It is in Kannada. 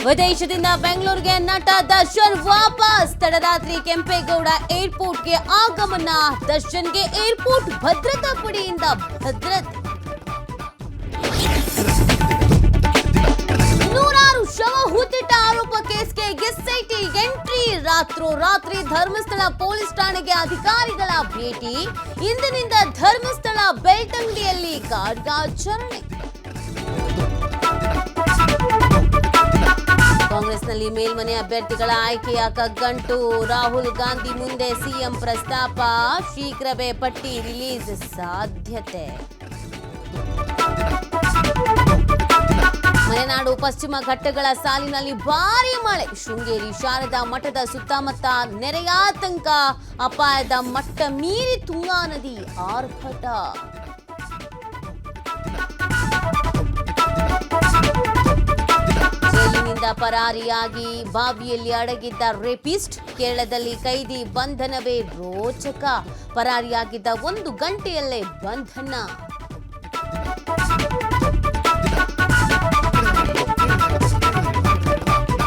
ವಿದೇಶದಿಂದ ಬೆಂಗಳೂರಿಗೆ ನಟ ದರ್ಶನ್ ವಾಪಸ್. ತಡರಾತ್ರಿ ಕೆಂಪೇಗೌಡ ಏರ್ಪೋರ್ಟ್ಗೆ ಆಗಮನ. ದರ್ಶನ್ಗೆ ಏರ್ಪೋರ್ಟ್ ಭದ್ರತಾ ಪಡೆಯಿಂದ ಭದ್ರತೆ. ನೂರಾರು ಶವ ಹೂತಿಟ್ಟ ಆರೋಪ ಕೇಸ್ಗೆ ಎಸ್ಐಟಿ ಎಂಟ್ರಿ. ರಾತ್ರೋರಾತ್ರಿ ಧರ್ಮಸ್ಥಳ ಪೊಲೀಸ್ ಠಾಣೆಗೆ ಅಧಿಕಾರಿಗಳ ಭೇಟಿ. ಇಂದಿನಿಂದ ಧರ್ಮಸ್ಥಳ ಬೆಳ್ತಂಗಡಿಯಲ್ಲಿ ಖಡ್ಗಾಚರಣೆ. ಕಾಂಗ್ರೆಸ್ನಲ್ಲಿ ಮೇಲ್ಮನೆ ಅಭ್ಯರ್ಥಿಗಳ ಆಯ್ಕೆಯ ಕಗ್ಗಂಟು. ರಾಹುಲ್ ಗಾಂಧಿ ಮುಂದೆ ಸಿಎಂ ಪ್ರಸ್ತಾಪ. ಶೀಘ್ರವೇ ಪಟ್ಟಿ ರಿಲೀಸ್ ಸಾಧ್ಯತೆ. ಮಲೆನಾಡು ಪಶ್ಚಿಮ ಘಟ್ಟಗಳ ಸಾಲಿನಲ್ಲಿ ಭಾರೀ ಮಳೆ. ಶೃಂಗೇರಿ ಶಾರದಾ ಮಠದ ಸುತ್ತಮುತ್ತ ನೆರೆಯಾತಂಕ. ಅಪಾಯದ ಮಟ್ಟ ಮೀರಿ ತುಂಗಾ ನದಿ ಆರ್ಭಟ. ಜೈಲಿನಿಂದ ಪರಾರಿಯಾಗಿ ಬಾವಿಯಲ್ಲಿ ಅಡಗಿದ್ದ ರೇಪಿಸ್ಟ್. ಕೇರಳದಲ್ಲಿ ಕೈದಿ ಬಂಧನವೇ ರೋಚಕ. ಪರಾರಿಯಾಗಿದ್ದ 1 ಗಂಟೆಯಲ್ಲೇ ಬಂಧನ.